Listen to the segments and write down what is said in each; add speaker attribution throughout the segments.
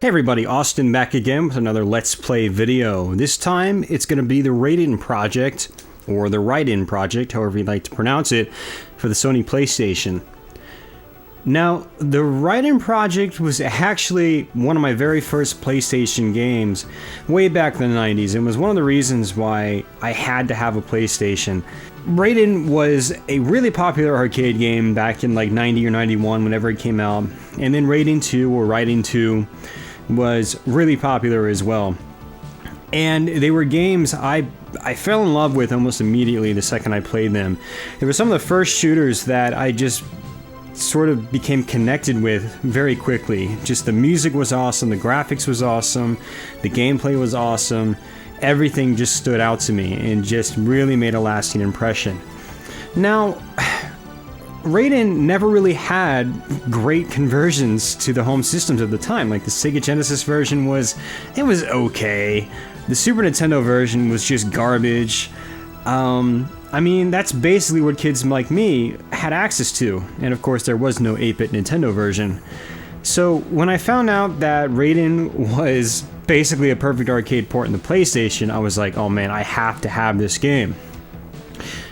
Speaker 1: Hey everybody, Austin back again with another Let's Play video. This time it's going to be the Raiden Project, or the Raiden Project, however you'd like to pronounce it, for the Sony PlayStation. Now, the Raiden Project was actually one of my very first PlayStation games way back in the 90s, and was one of the reasons why I had to have a PlayStation. Raiden was a really popular arcade game back in like 90 or 91 whenever it came out, and then Raiden 2 or Raiden 2 was really popular as well. And they were games I fell in love with almost immediately the second I played them. They were some of the first shooters that I just sort of became connected with very quickly. Just the music was awesome, the graphics was awesome, the gameplay was awesome. Everything just stood out to me and just really made a lasting impression. Now, Raiden never really had great conversions to the home systems at the time. Like the Sega Genesis version was okay. The Super Nintendo version was just garbage. I mean, that's basically what kids like me had access to. And of course, there was no 8-bit Nintendo version. So when I found out that Raiden was basically a perfect arcade port in the PlayStation, I was like, oh man, I have to have this game.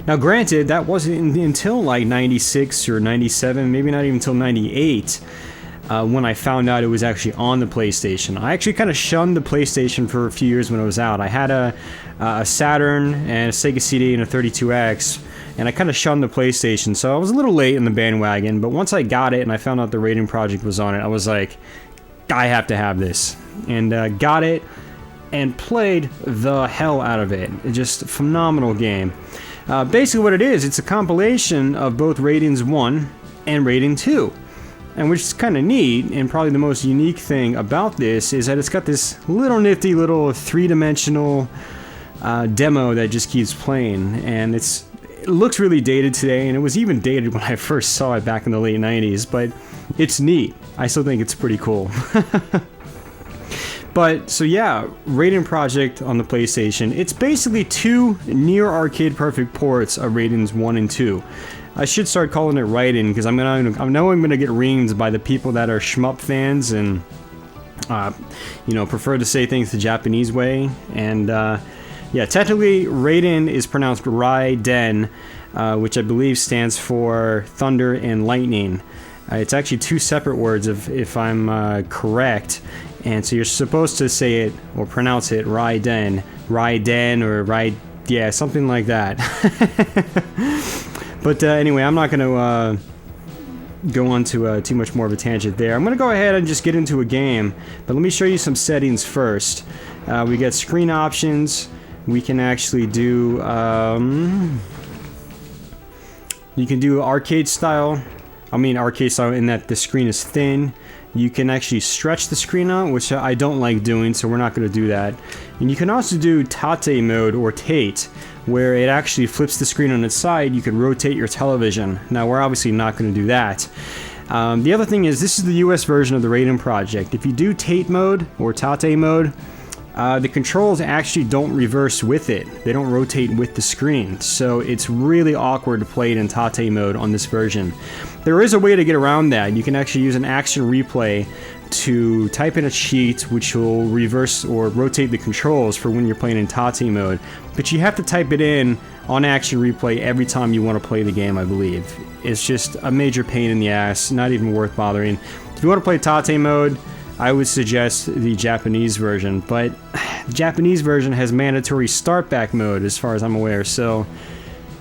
Speaker 1: Now granted, that wasn't until like 96 or 97, maybe not even until 98, when I found out it was actually on the PlayStation. I actually kind of shunned the PlayStation for a few years when it was out. I had a Saturn and a Sega CD and a 32X, and I kind of shunned the PlayStation, so I was a little late in the bandwagon, but once I got it and I found out the Raiden Project was on it, I was like, I have to have this. And got it, and played the hell out of it. Just a phenomenal game. Basically what it is, it's a compilation of both Raidens 1 and Raiden 2. And which is kind of neat, and probably the most unique thing about this is that it's got this little nifty little three-dimensional demo that just keeps playing. And it looks really dated today, and it was even dated when I first saw it back in the late 90s, but it's neat. I still think it's pretty cool. But, so yeah, Raiden Project on the PlayStation, it's basically two near arcade perfect ports of Raidens 1 and 2. I should start calling it Raiden, because I know I'm gonna get reamed by the people that are shmup fans and, you know, prefer to say things the Japanese way. And, yeah, technically, Raiden is pronounced Raiden, which I believe stands for thunder and lightning. It's actually two separate words, if I'm correct. And so you're supposed to say it, or pronounce it, Raiden, or yeah, something like that. But anyway, I'm not going to go on to too much more of a tangent there. I'm going to go ahead and just get into a game, but let me show you some settings first. We got screen options. We can actually do, you can do arcade style. I mean arcade style in that the screen is thin. You can actually stretch the screen out, which I don't like doing, so we're not going to do that. And you can also do Tate mode, or Tate, where it actually flips the screen on its side. You can rotate your television. Now, we're obviously not going to do that. The other thing is, this is the US version of the Raiden Project. If you do Tate mode, or Tate mode, the controls actually don't reverse with it. They don't rotate with the screen, so it's really awkward to play it in Tate mode on this version. There is a way to get around that. You can actually use an action replay to type in a cheat which will reverse or rotate the controls for when you're playing in Tate mode, but you have to type it in on action replay every time you want to play the game, I believe. It's just a major pain in the ass, not even worth bothering. If you want to play Tate mode, I would suggest the Japanese version, but the Japanese version has mandatory start back mode as far as I'm aware, so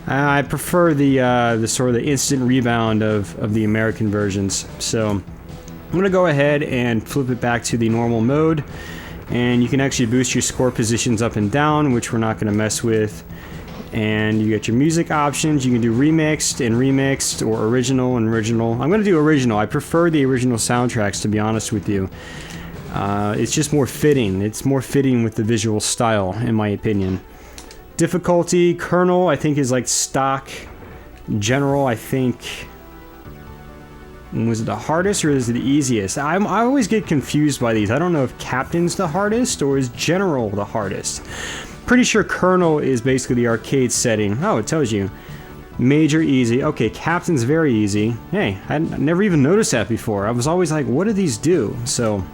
Speaker 1: I prefer the sort of the instant rebound of the American versions. So I'm going to go ahead and flip it back to the normal mode, and you can actually boost your score positions up and down, which we're not going to mess with. And you get your music options. You can do remixed and remixed, or original and original. I'm going to do original. I prefer the original soundtracks, to be honest with you. It's just more fitting. It's more fitting with the visual style, in my opinion. Difficulty, kernel, I think is like stock. General, I think... Was it the hardest or is it the easiest? I always get confused by these. I don't know if Captain's the hardest or is General the hardest. Pretty sure Kernel is basically the arcade setting. Oh, it tells you. Major, easy. Okay, Captain's very easy. Hey, I never even noticed that before. I was always like, what do these do? So,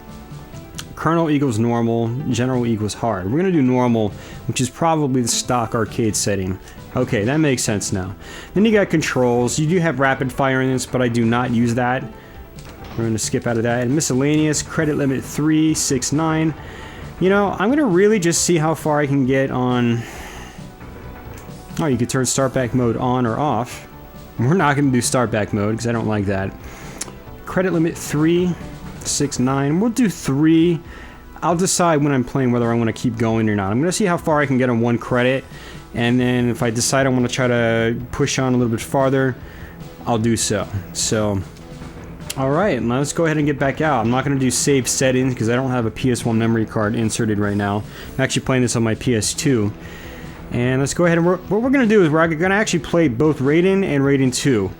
Speaker 1: Kernel equals normal, general equals hard. We're gonna do normal, which is probably the stock arcade setting. Okay, that makes sense now. Then you got controls. You do have rapid fire in this, but I do not use that. We're gonna skip out of that. And miscellaneous, credit limit 369. You know, I'm gonna really just see how far I can get on... Oh, you could turn start back mode on or off. We're not gonna do start back mode because I don't like that. Credit limit 369. We'll do 3. I'll decide when I'm playing whether I want to keep going or not. I'm gonna see how far I can get on 1 credit. And then if I decide I want to try to push on a little bit farther, I'll do so. So, alright, now let's go ahead and get back out. I'm not going to do save settings because I don't have a PS1 memory card inserted right now. I'm actually playing this on my PS2. And let's go ahead and... what we're going to do is we're going to actually play both Raiden and Raiden 2.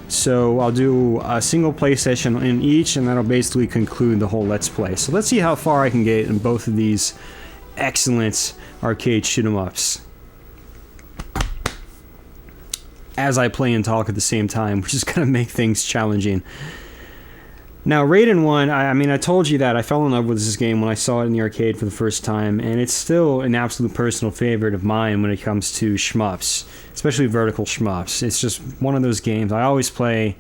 Speaker 1: So I'll do a single play session in each, and that'll basically conclude the whole Let's Play. So let's see how far I can get in both of these excellent arcade shoot-'em-ups as I play and talk at the same time, which is going to make things challenging. Now, Raiden 1, I mean, I told you that I fell in love with this game when I saw it in the arcade for the first time, and it's still an absolute personal favorite of mine when it comes to shmups, especially vertical shmups. It's just one of those games I always play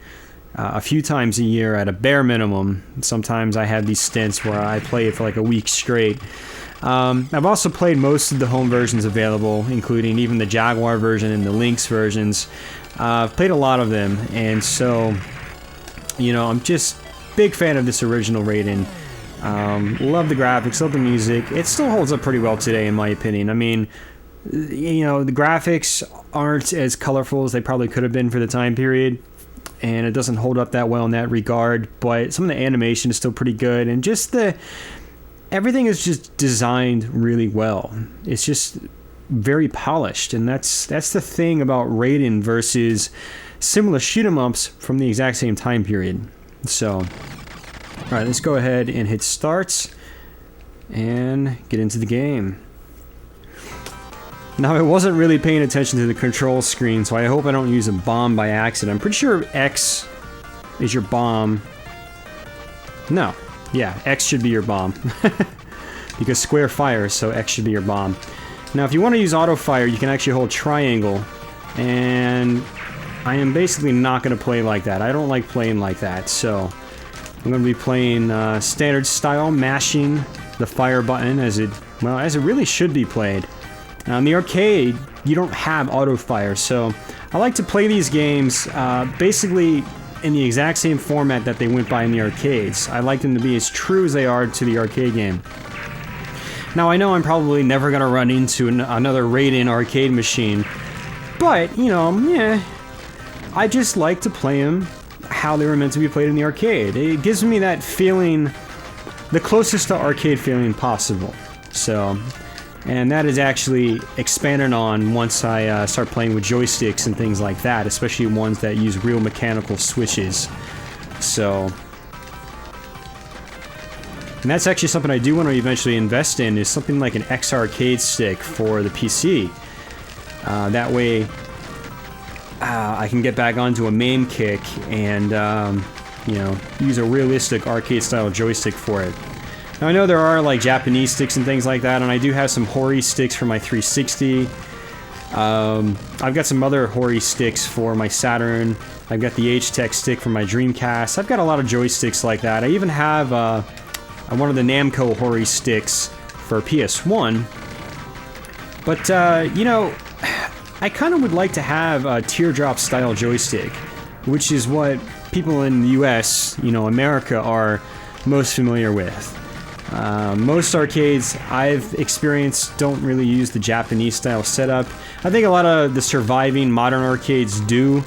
Speaker 1: a few times a year at a bare minimum. Sometimes I have these stints where I play it for like a week straight. I've also played most of the home versions available, including even the Jaguar version and the Lynx versions. I've played a lot of them, and so, you know, I'm just big fan of this original Raiden. Love the graphics, love the music. It still holds up pretty well today, in my opinion. I mean, you know, the graphics aren't as colorful as they probably could have been for the time period, and it doesn't hold up that well in that regard, but some of the animation is still pretty good, and just everything is just designed really well. It's just very polished, and that's the thing about Raiden versus similar shoot-'em-ups from the exact same time period. So, alright, let's go ahead and hit start and get into the game. Now, I wasn't really paying attention to the control screen, so I hope I don't use a bomb by accident. I'm pretty sure X is your bomb. No. Yeah, X should be your bomb. Because square fires, so X should be your bomb. Now, if you want to use auto fire, you can actually hold triangle. And I am basically not going to play like that. I don't like playing like that, so I'm going to be playing standard style, mashing the fire button as it really should be played. Now, in the arcade, you don't have auto fire, so I like to play these games basically in the exact same format that they went by in the arcades. I like them to be as true as they are to the arcade game. Now, I know I'm probably never going to run into another Raiden arcade machine, but, you know, yeah, I just like to play them how they were meant to be played in the arcade. It gives me that feeling, the closest to arcade feeling possible. So, and that is actually expanded on once I start playing with joysticks and things like that, especially ones that use real mechanical switches. So, and that's actually something I do want to eventually invest in, is something like an X arcade stick for the PC. That way, I can get back onto a MAME kick and, you know, use a realistic arcade-style joystick for it. Now, I know there are, like, Japanese sticks and things like that, and I do have some Hori sticks for my 360. I've got some other Hori sticks for my Saturn. I've got the H-Tech stick for my Dreamcast. I've got a lot of joysticks like that. I even have one of the Namco Hori sticks for PS1. But, you know, I kind of would like to have a teardrop-style joystick, which is what people in the US, you know, America, are most familiar with. Most arcades I've experienced don't really use the Japanese style setup. I think a lot of the surviving modern arcades do,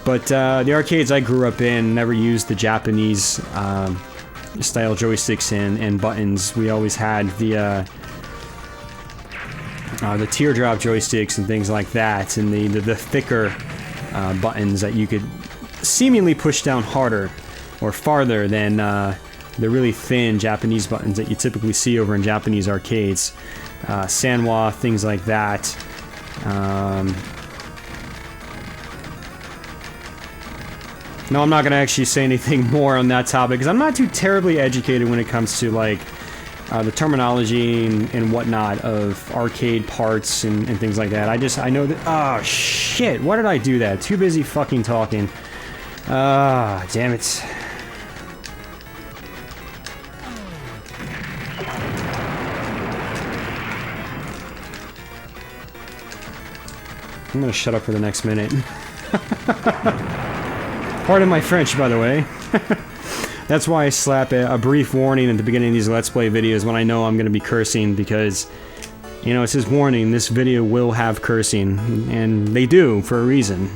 Speaker 1: but the arcades I grew up in never used the Japanese style joysticks and buttons. We always had the teardrop joysticks and things like that, and the thicker buttons that you could seemingly push down harder or farther than the really thin Japanese buttons that you typically see over in Japanese arcades. Sanwa, things like that. No, I'm not going to actually say anything more on that topic, because I'm not too terribly educated when it comes to, like, the terminology and whatnot of arcade parts and things like that. I know that. Oh shit! Why did I do that? Too busy fucking talking. Ah, damn it. I'm gonna shut up for the next minute. Pardon my French, by the way. That's why I slap a brief warning at the beginning of these Let's Play videos when I know I'm gonna be cursing, because, you know, it says warning, this video will have cursing, and they do, for a reason.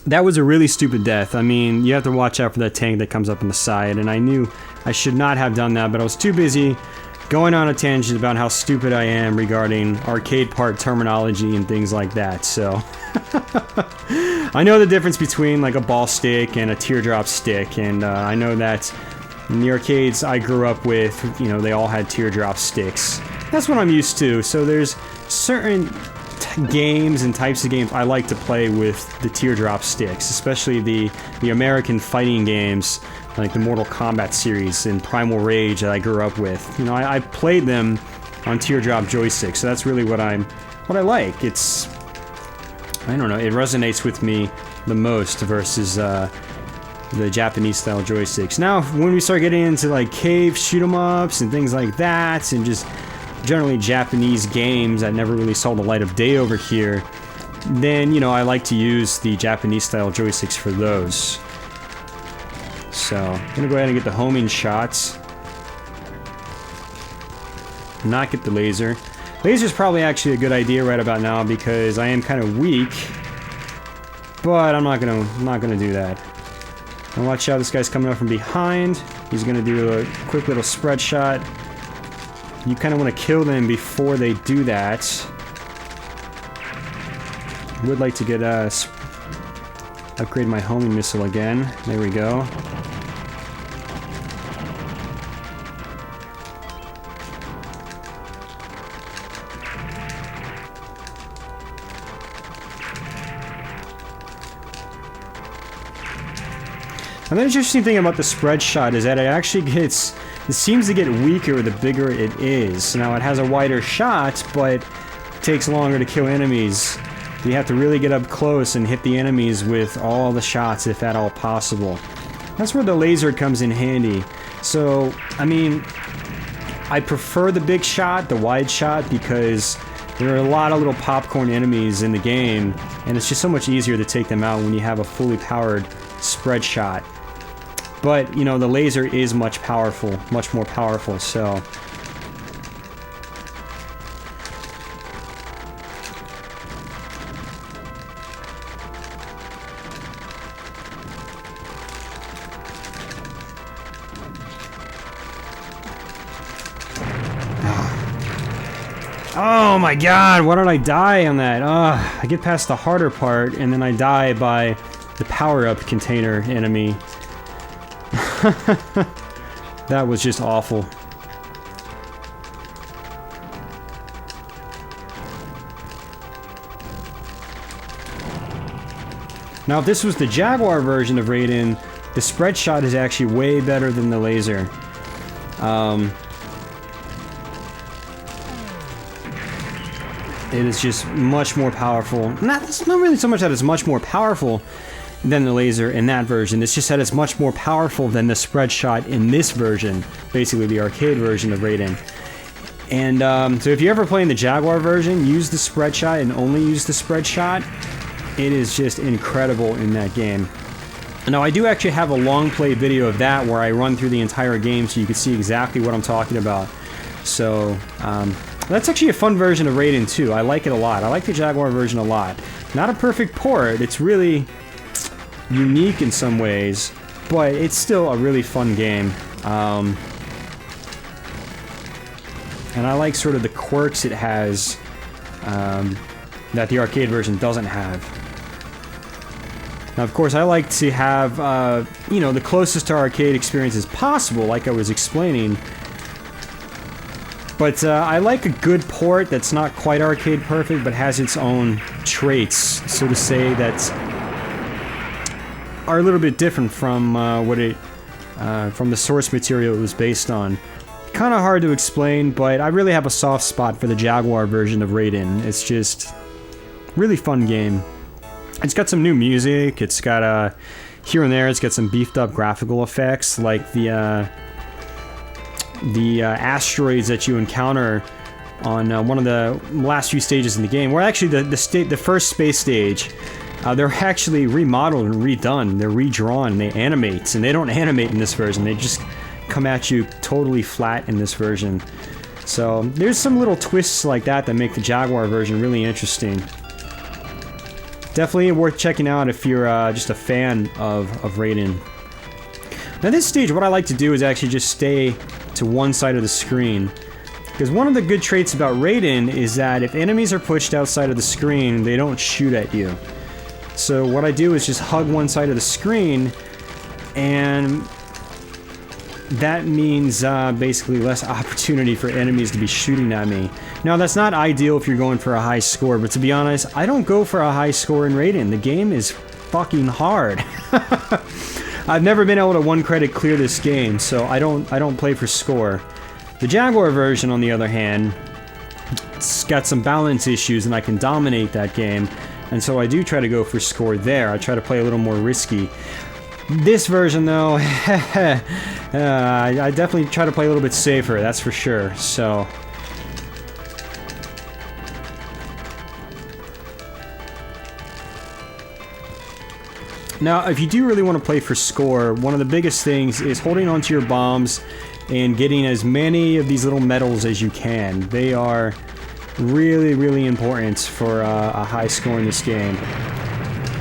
Speaker 1: That was a really stupid death. I mean, you have to watch out for that tank that comes up on the side, and I knew I should not have done that, but I was too busy going on a tangent about how stupid I am regarding arcade part terminology and things like that, so... I know the difference between like a ball stick and a teardrop stick, and I know that in the arcades I grew up with, you know, they all had teardrop sticks. That's what I'm used to, so there's certain games and types of games I like to play with the teardrop sticks, especially the American fighting games, like the Mortal Kombat series and Primal Rage that I grew up with. You know, I played them on teardrop joysticks, so that's really what I like. It's, I don't know, it resonates with me the most versus the Japanese style joysticks. Now, when we start getting into like cave shoot 'em ups and things like that, and just generally Japanese games that never really saw the light of day over here, then, you know, I like to use the Japanese style joysticks for those. So, I'm gonna go ahead and get the homing shots. Not get the laser. Laser's probably actually a good idea right about now because I am kind of weak. But I'm not gonna do that. And watch out, this guy's coming up from behind. He's gonna do a quick little spread shot. You kind of want to kill them before they do that. Would like to get upgrade my homing missile again. There we go. Another interesting thing about the spread shot is that it seems to get weaker the bigger it is. Now it has a wider shot, but it takes longer to kill enemies. You have to really get up close and hit the enemies with all the shots, if at all possible. That's where the laser comes in handy. So, I mean, I prefer the big shot, the wide shot, because there are a lot of little popcorn enemies in the game, and it's just so much easier to take them out when you have a fully powered spread shot. But, you know, the laser is much more powerful, so... Oh my god, why did I die on that? I get past the harder part, and then I die by the power-up container enemy. That was just awful. Now, if this was the Jaguar version of Raiden, the spread shot is actually way better than the laser. It is just much more powerful. It's not really so much that it's much more powerful than the laser in that version. It's just that it's much more powerful than the spread shot in this version, basically the arcade version of Raiden. And so if you're ever playing the Jaguar version, use the spread shot and only use the spread shot. It is just incredible in that game. Now, I do actually have a long play video of that where I run through the entire game so you can see exactly what I'm talking about. So, that's actually a fun version of Raiden too. I like it a lot. I like the Jaguar version a lot. Not a perfect port, it's really unique in some ways, but it's still a really fun game. And I like sort of the quirks it has that the arcade version doesn't have. Now, of course, I like to have, you know, the closest to arcade experience as possible, like I was explaining. But I like a good port that's not quite arcade perfect, but has its own traits, so to say, that are a little bit different from what it from the source material it was based on. Kind of hard to explain, but I really have a soft spot for the Jaguar version of Raiden. It's just really fun game. It's got some new music. It's got here and there. It's got some beefed up graphical effects, like the asteroids that you encounter on one of the last few stages in the game. Or actually, the first space stage. They're actually remodeled and redone. They're redrawn. And they animate, and they don't animate in this version. They just come at you totally flat in this version. So there's some little twists like that that make the Jaguar version really interesting. Definitely worth checking out if you're just a fan of Raiden. Now this stage, what I like to do is actually just stay to one side of the screen. Because one of the good traits about Raiden is that if enemies are pushed outside of the screen, they don't shoot at you. So what I do is just hug one side of the screen, and that means basically less opportunity for enemies to be shooting at me. Now that's not ideal if you're going for a high score, but to be honest, I don't go for a high score in Raiden. The game is fucking hard. I've never been able to one credit clear this game, so I don't play for score. The Jaguar version, on the other hand, it's got some balance issues and I can dominate that game, and so I do try to go for score there. I try to play a little more risky. This version, though, I definitely try to play a little bit safer, that's for sure, so... Now, if you do really want to play for score, one of the biggest things is holding onto your bombs and getting as many of these little medals as you can. They are really, really important for a high score in this game.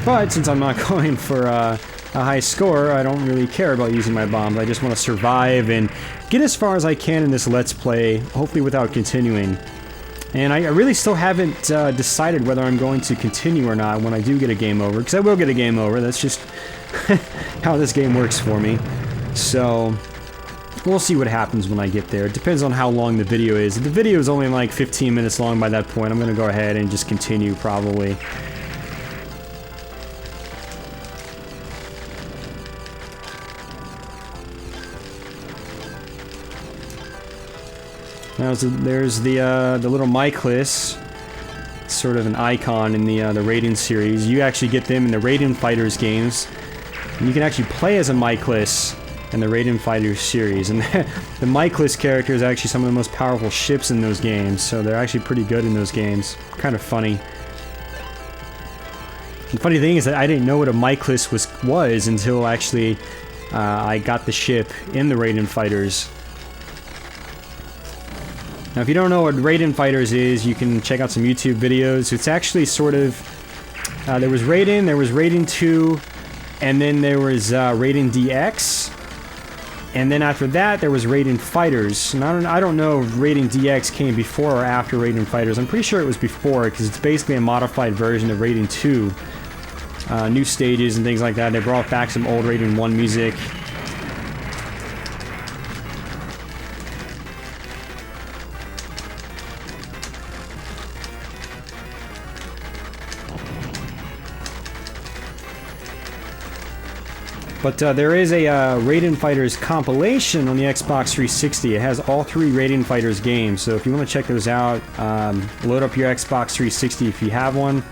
Speaker 1: But since I'm not going for a high score, I don't really care about using my bombs. I just want to survive and get as far as I can in this Let's Play, hopefully without continuing. And I really still haven't decided whether I'm going to continue or not when I do get a game over, because I will get a game over. That's just how this game works for me. So we'll see what happens when I get there. It depends on how long the video is. If the video is only like 15 minutes long by that point, I'm going to go ahead and just continue probably. Now there's the little Myclis, sort of an icon in the Raiden series. You actually get them in the Raiden Fighters games. And you can actually play as a Myclis in the Raiden Fighters series. And the Myclis character is actually some of the most powerful ships in those games, so they're actually pretty good in those games. Kind of funny. The funny thing is that I didn't know what a Myclis was until actually I got the ship in the Raiden Fighters. Now, if you don't know what Raiden Fighters is, you can check out some YouTube videos. It's actually sort of... there was Raiden 2, and then there was Raiden DX. And then after that, there was Raiden Fighters. And I don't know if Raiden DX came before or after Raiden Fighters. I'm pretty sure it was before, because it's basically a modified version of Raiden 2. New stages and things like that. They brought back some old Raiden 1 music. But there is a Raiden Fighters compilation on the Xbox 360. It has all 3 Raiden Fighters games, so if you want to check those out, load up your Xbox 360 if you have one.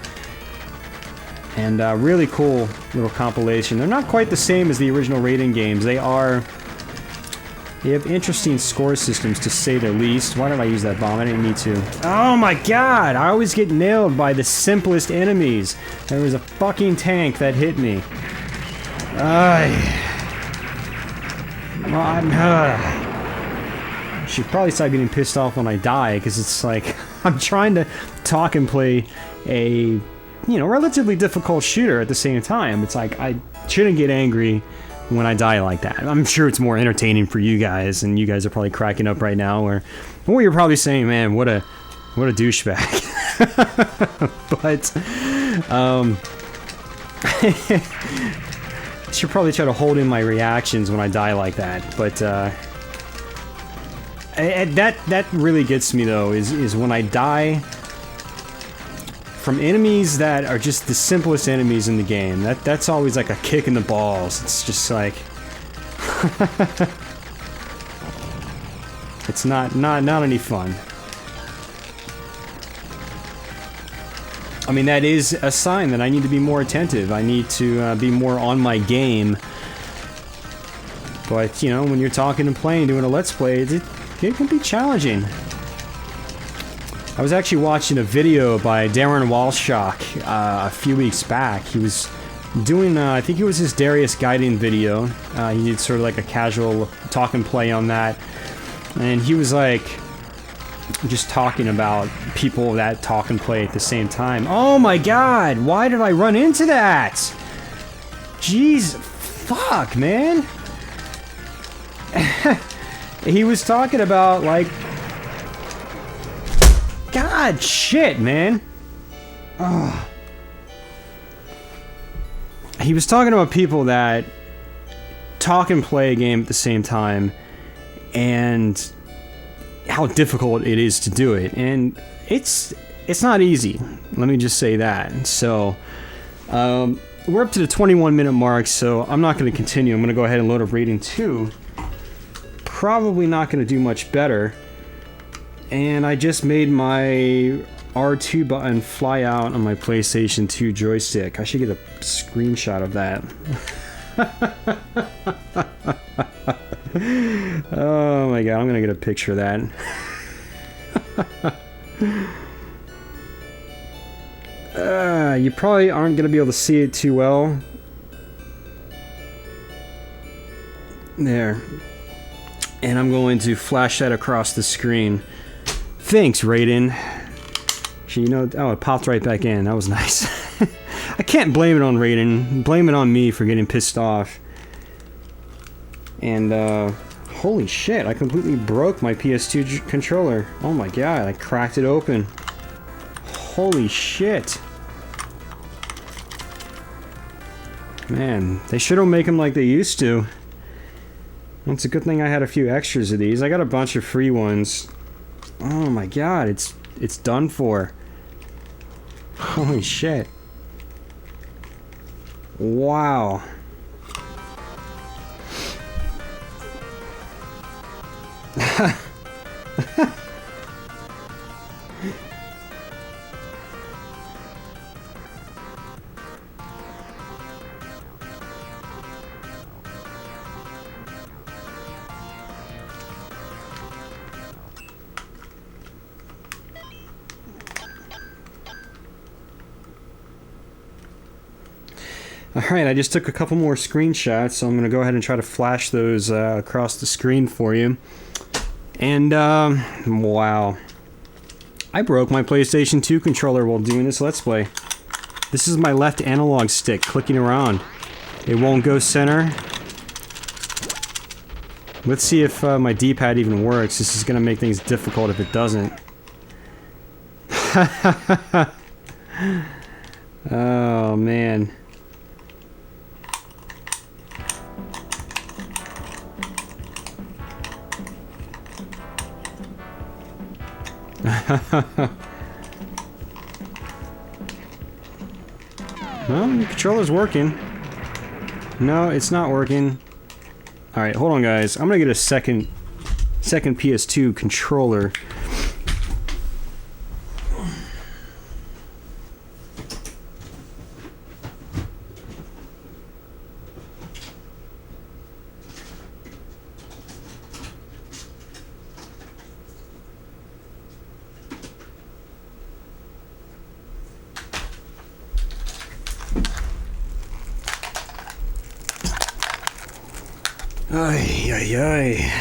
Speaker 1: And really cool little compilation. They're not quite the same as the original Raiden games. They have interesting score systems, to say the least. Why did I use that bomb? I didn't need to. Oh my god! I always get nailed by the simplest enemies. There was a fucking tank that hit me. I should probably stop getting pissed off when I die, because it's like I'm trying to talk and play a, relatively difficult shooter at the same time. It's like I shouldn't get angry when I die like that. I'm sure it's more entertaining for you guys, and you guys are probably cracking up right now, or you're probably saying, "Man, what a douchebag." But I should probably try to hold in my reactions when I die like that, but that really gets me though, is when I die from enemies that are just the simplest enemies in the game. That's always like a kick in the balls. It's just like, It's not any fun. I mean, that is a sign that I need to be more attentive. I need to be more on my game. But, you know, when you're talking and playing, doing a Let's Play, it can be challenging. I was actually watching a video by Darren Walshock a few weeks back. He was doing, I think it was his Darius Guiding video. He did sort of like a casual talk and play on that. And he was like, just talking about people that talk and play at the same time. Oh my god, why did I run into that? Jeez, fuck, man. He was talking about, like... God, shit, man. Ugh. He was talking about people that talk and play a game at the same time, and how difficult it is to do it. And it's not easy. Let me just say that. So, we're up to the 21-minute mark, so I'm not going to continue. I'm going to go ahead and load up Raiden 2. Probably not going to do much better. And I just made my R2 button fly out on my PlayStation 2 joystick. I should get a screenshot of that. Oh my god, I'm gonna get a picture of that. You probably aren't gonna be able to see it too well. There. And I'm going to flash that across the screen. Thanks, Raiden. You know, oh, it popped right back in. That was nice. I can't blame it on Raiden. Blame it on me for getting pissed off. And, holy shit, I completely broke my PS2 controller. Oh my god, I cracked it open. Holy shit. Man, they should have made them like they used to. Well, it's a good thing I had a few extras of these. I got a bunch of free ones. Oh my god, it's done for. Holy shit. Wow. Alright, I just took a couple more screenshots, so I'm going to go ahead and try to flash those across the screen for you. And, wow. I broke my PlayStation 2 controller while doing this Let's Play. This is my left analog stick clicking around. It won't go center. Let's see if my D-pad even works. This is going to make things difficult if it doesn't. Oh, man. Well, the controller's working. No, it's not working. Alright, hold on guys. I'm gonna get a second PS2 controller. Ay, ay, ay.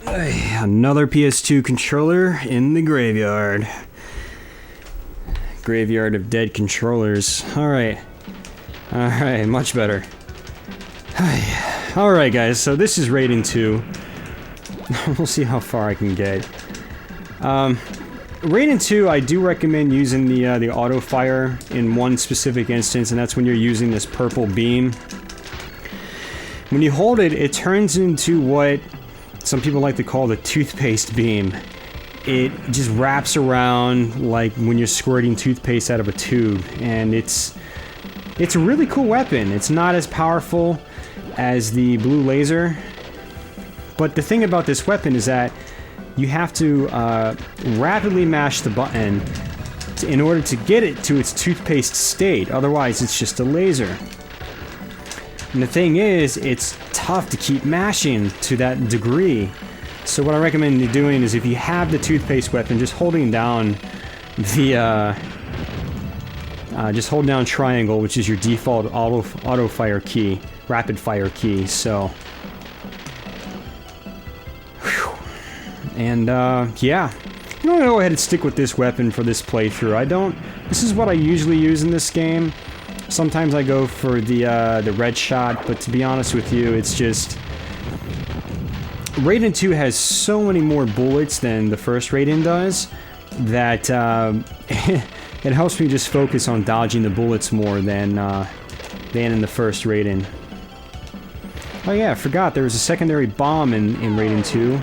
Speaker 1: Ay, another PS2 controller in the graveyard. Graveyard of dead controllers. Alright. Alright, much better. Alright guys, so this is Raiden 2. We'll see how far I can get. Raiden 2, I do recommend using the auto fire in one specific instance, and that's when you're using this purple beam. When you hold it, it turns into what some people like to call the toothpaste beam. It just wraps around like when you're squirting toothpaste out of a tube, and it's a really cool weapon. It's not as powerful as the blue laser, but the thing about this weapon is that you have to rapidly mash the button in order to get it to its toothpaste state. Otherwise, it's just a laser. And the thing is, it's tough to keep mashing to that degree. So what I recommend you doing is, if you have the toothpaste weapon, just holding down the just hold down triangle, which is your default auto fire key, rapid fire key. So, whew. And yeah, I'm gonna go ahead and stick with this weapon for this playthrough. This is what I usually use in this game. Sometimes I go for the red shot, but to be honest with you, it's just Raiden 2 has so many more bullets than the first Raiden does that it helps me just focus on dodging the bullets more than in the first Raiden. Oh yeah, I forgot there was a secondary bomb in Raiden 2.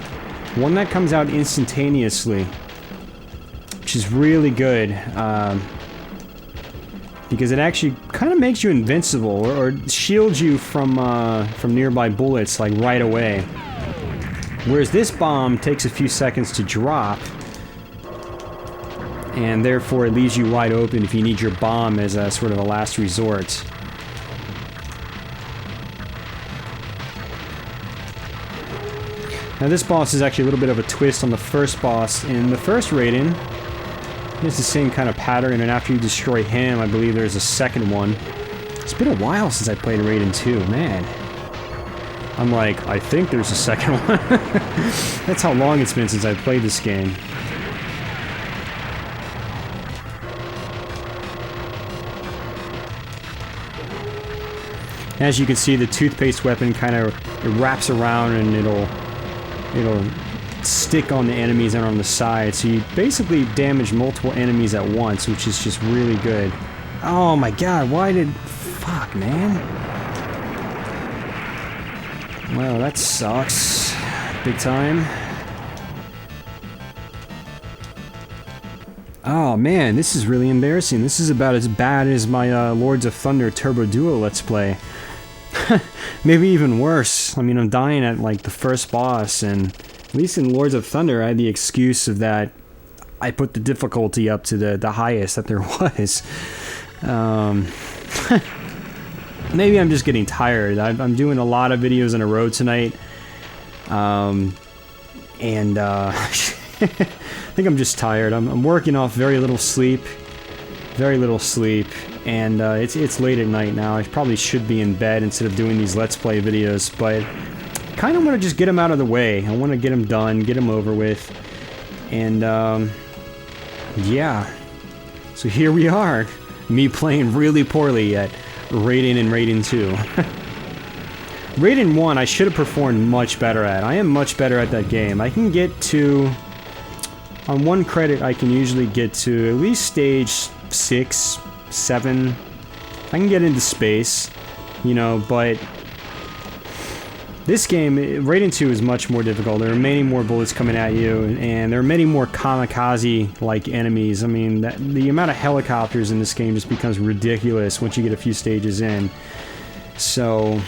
Speaker 1: One that comes out instantaneously, which is really good. Because it actually kind of makes you invincible, or shields you from nearby bullets, like, right away. Whereas this bomb takes a few seconds to drop, and therefore it leaves you wide open if you need your bomb as a sort of a last resort. Now this boss is actually a little bit of a twist on the first boss. In the first Raiden, it's the same kind of pattern, and after you destroy him, I believe there's a second one. It's been a while since I played Raiden 2, man. I'm like, I think there's a second one. That's how long it's been since I played this game. As you can see, the toothpaste weapon kind of wraps around, and it'll stick on the enemies and on the side, so you basically damage multiple enemies at once, which is just really good. Oh my god, fuck, man. Well, that sucks. Big time. Oh man, this is really embarrassing. This is about as bad as my Lords of Thunder Turbo Duo Let's Play. Maybe even worse. I mean, I'm dying at, like, the first boss, and at least in Lords of Thunder, I had the excuse of that I put the difficulty up to the highest that there was. Maybe I'm just getting tired. I'm doing a lot of videos in a row tonight. I think I'm just tired. I'm working off very little sleep. And it's late at night now. I probably should be in bed instead of doing these Let's Play videos, but kind of want to just get them out of the way. I want to get them done, get them over with. And, yeah. So here we are. Me playing really poorly at Raiden and Raiden 2. Raiden 1, I should have performed much better at. I am much better at that game. I can get to... On one credit, I can usually get to at least stage 6, 7. I can get into space, you know, but... This game, Raiden 2, is much more difficult. There are many more bullets coming at you, and there are many more kamikaze-like enemies. I mean, the amount of helicopters in this game just becomes ridiculous once you get a few stages in. So,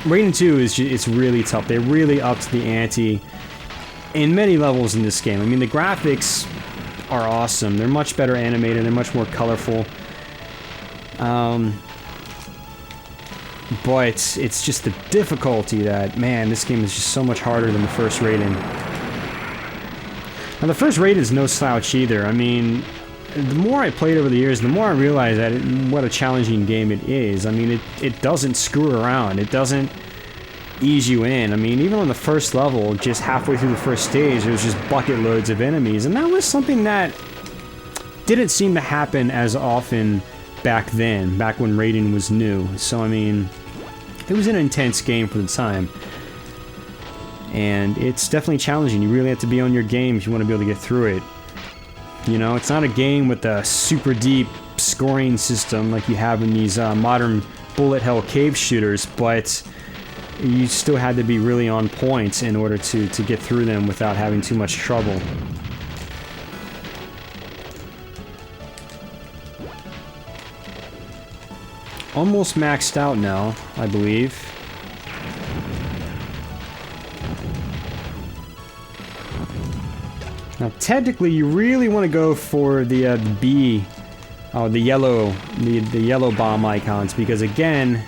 Speaker 1: Raiden 2 it's really tough. They really upped the ante in many levels in this game. I mean, the graphics are awesome. They're much better animated. They're much more colorful. But it's just the difficulty that, man, this game is just so much harder than the first Raiden. Now, the first Raiden is no slouch either. I mean, the more I played over the years, the more I realized that what a challenging game it is. I mean, it doesn't screw around. It doesn't ease you in. I mean, even on the first level, just halfway through the first stage, there was just bucket loads of enemies. And that was something that didn't seem to happen as often back then, back when Raiden was new. So, I mean, it was an intense game for the time. and it's definitely challenging. You really have to be on your game if you want to be able to get through it. You know, it's not a game with a super deep scoring system like you have in these modern bullet hell cave shooters, but you still had to be really on point in order to get through them without having too much trouble. Almost maxed out now, I believe. Now, technically, you really want to go for the B, the yellow bomb icons, because again,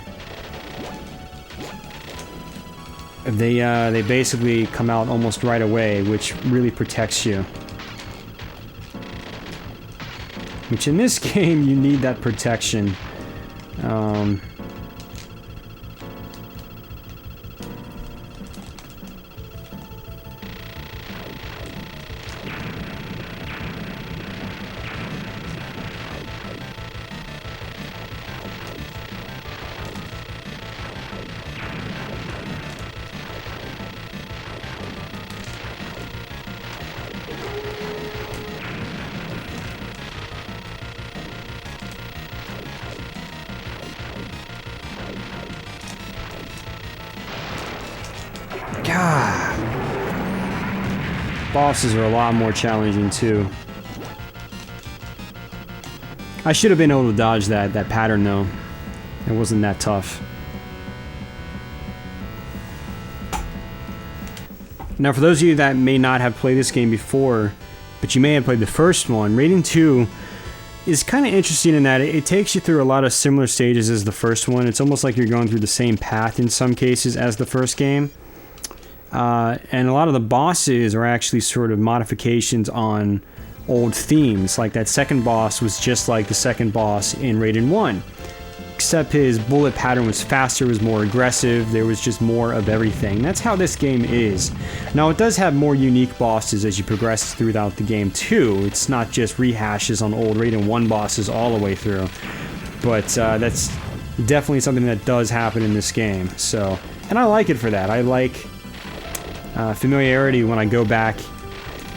Speaker 1: they basically come out almost right away, which really protects you. Which in this game, you need that protection. God. Bosses are a lot more challenging too. I should have been able to dodge that pattern though. It wasn't that tough. Now for those of you that may not have played this game before, but you may have played the first one, Raiden 2 is kind of interesting in that it takes you through a lot of similar stages as the first one. It's almost like you're going through the same path in some cases as the first game. And a lot of the bosses are actually sort of modifications on old themes. Like that second boss was just like the second boss in Raiden 1. Except his bullet pattern was faster, was more aggressive, there was just more of everything. That's how this game is. Now it does have more unique bosses as you progress throughout the game too. It's not just rehashes on old Raiden 1 bosses all the way through. But that's definitely something that does happen in this game. So, and I like it for that. I like familiarity when I go back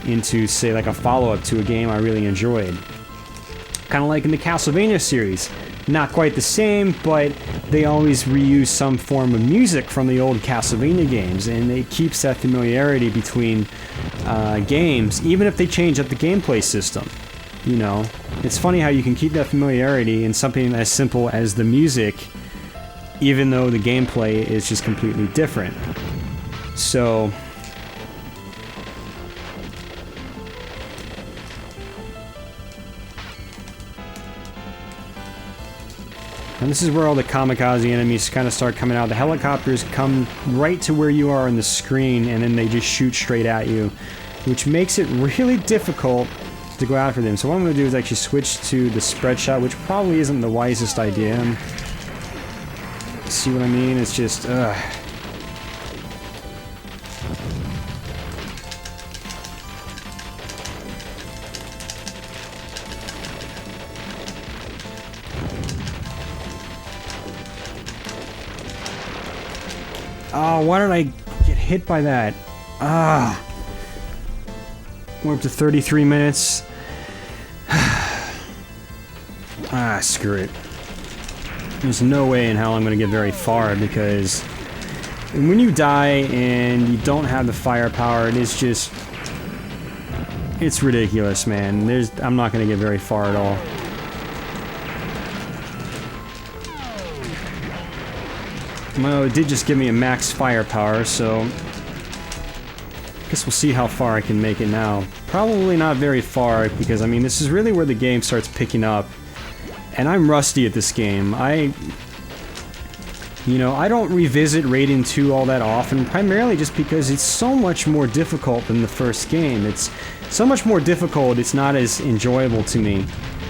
Speaker 1: into, say, like a follow-up to a game I really enjoyed. Kind of like in the Castlevania series. Not quite the same, but they always reuse some form of music from the old Castlevania games, and it keeps that familiarity between games, even if they change up the gameplay system. You know, it's funny how you can keep that familiarity in something as simple as the music, even though the gameplay is just completely different. So and this is where all the kamikaze enemies kind of start coming out. The helicopters come right to where you are on the screen, and then they just shoot straight at you, which makes it really difficult to go after them. So what I'm going to do is actually switch to the spread shot, which probably isn't the wisest idea. See what I mean? It's just, oh, why did I get hit by that? We're up to 33 minutes. Screw it. There's no way in hell I'm going to get very far, because when you die and you don't have the firepower, it is just... it's ridiculous, man. I'm not going to get very far at all. Well, it did just give me a max firepower, so I guess we'll see how far I can make it now. Probably not very far, because I mean, this is really where the game starts picking up, and I'm rusty at this game. I don't revisit Raiden 2 all that often, primarily just because it's so much more difficult than the first game. It's so much more difficult, it's not as enjoyable to me.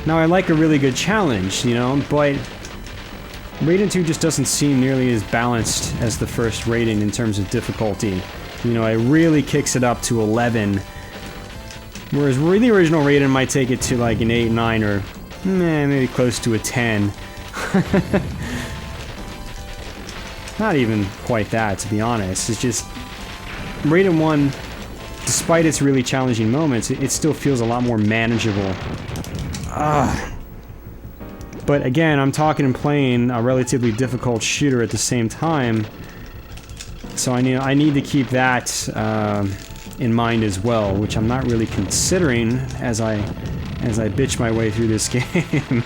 Speaker 1: Now, I like a really good challenge, but Raiden 2 just doesn't seem nearly as balanced as the first Raiden in terms of difficulty. It really kicks it up to 11. Whereas the original Raiden might take it to like an 8, 9, or maybe close to a 10. Not even quite that, to be honest. It's just... Raiden 1, despite its really challenging moments, it still feels a lot more manageable. But again, I'm talking and playing a relatively difficult shooter at the same time, so I need to keep that in mind as well, which I'm not really considering as I bitch my way through this game.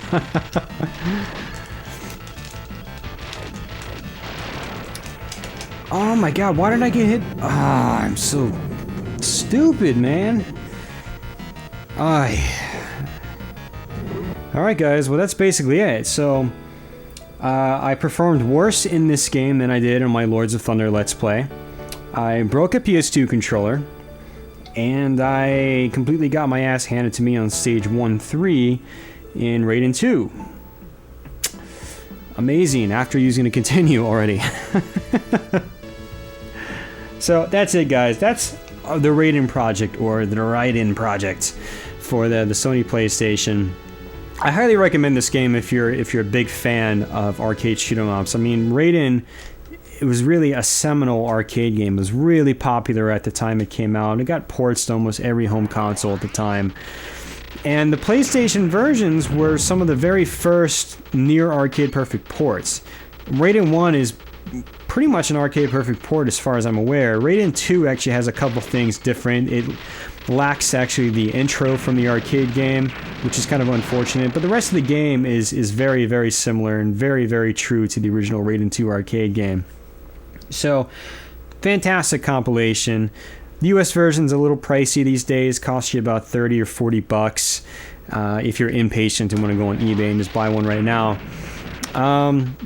Speaker 1: Oh my god, why did I get hit? I'm so stupid, man. Alright guys, well that's basically it. So, I performed worse in this game than I did in my Lords of Thunder Let's Play. I broke a PS2 controller, and I completely got my ass handed to me on stage 1-3 in Raiden 2. Amazing, after using a continue already. So that's it guys, that's the Raiden Project, or the Raiden Project for the Sony PlayStation. I highly recommend this game if you're a big fan of arcade shoot 'em ups. I mean, Raiden, it was really a seminal arcade game. It was really popular at the time it came out. It got ports to almost every home console at the time. And the PlayStation versions were some of the very first near arcade perfect ports. Raiden 1 is pretty much an arcade perfect port as far as I'm aware. Raiden 2 actually has a couple things different. It lacks actually the intro from the arcade game, which is kind of unfortunate, but the rest of the game is very, very similar and very, very true to the original Raiden 2 arcade game. So, fantastic compilation. The US version's a little pricey these days, costs you about 30 or 40 bucks if you're impatient and want to go on eBay and just buy one right now.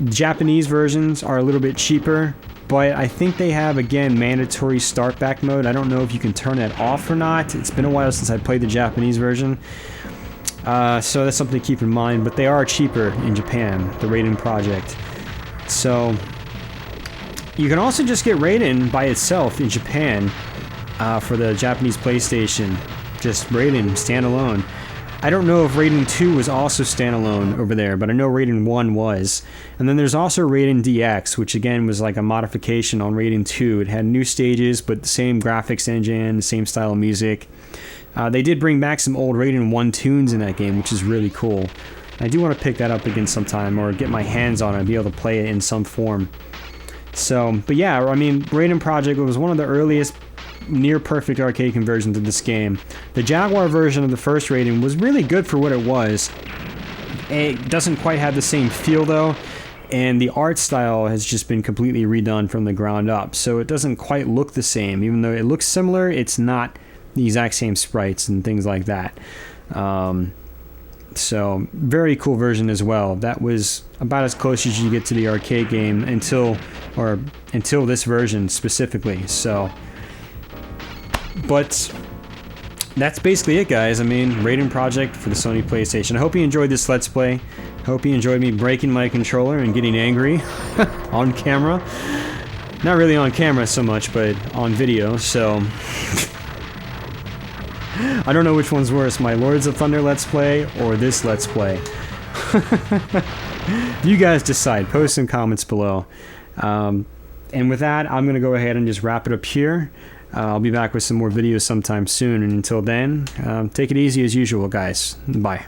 Speaker 1: Japanese versions are a little bit cheaper, but I think they have, again, mandatory start back mode. I don't know if you can turn that off or not. It's been a while since I played the Japanese version, so that's something to keep in mind, but they are cheaper in Japan, the Raiden Project. So, you can also just get Raiden by itself in Japan for the Japanese PlayStation. Just Raiden, standalone. I don't know if Raiden 2 was also standalone over there, but I know Raiden 1 was. And then there's also Raiden DX, which again was like a modification on Raiden 2. It had new stages, but the same graphics engine, the same style of music. They did bring back some old Raiden 1 tunes in that game, which is really cool. I do want to pick that up again sometime, or get my hands on it and be able to play it in some form. So, but yeah, I mean, Raiden Project was one of the earliest near-perfect arcade conversions of this game. The Jaguar version of the first Raiden was really good for what it was. It doesn't quite have the same feel, though, and the art style has just been completely redone from the ground up, so it doesn't quite look the same. Even though it looks similar, it's not the exact same sprites and things like that. So, very cool version as well. That was about as close as you get to the arcade game until this version specifically. So, but that's basically it, guys. I mean, Raiden Project for the Sony PlayStation. I hope you enjoyed this Let's Play. Hope you enjoyed me breaking my controller and getting angry on camera. Not really on camera so much, but on video, so... I don't know which one's worse, my Lords of Thunder Let's Play or this Let's Play. You guys decide. Post some comments below. And with that, I'm going to go ahead and just wrap it up here. I'll be back with some more videos sometime soon, and until then, take it easy as usual, guys. Bye.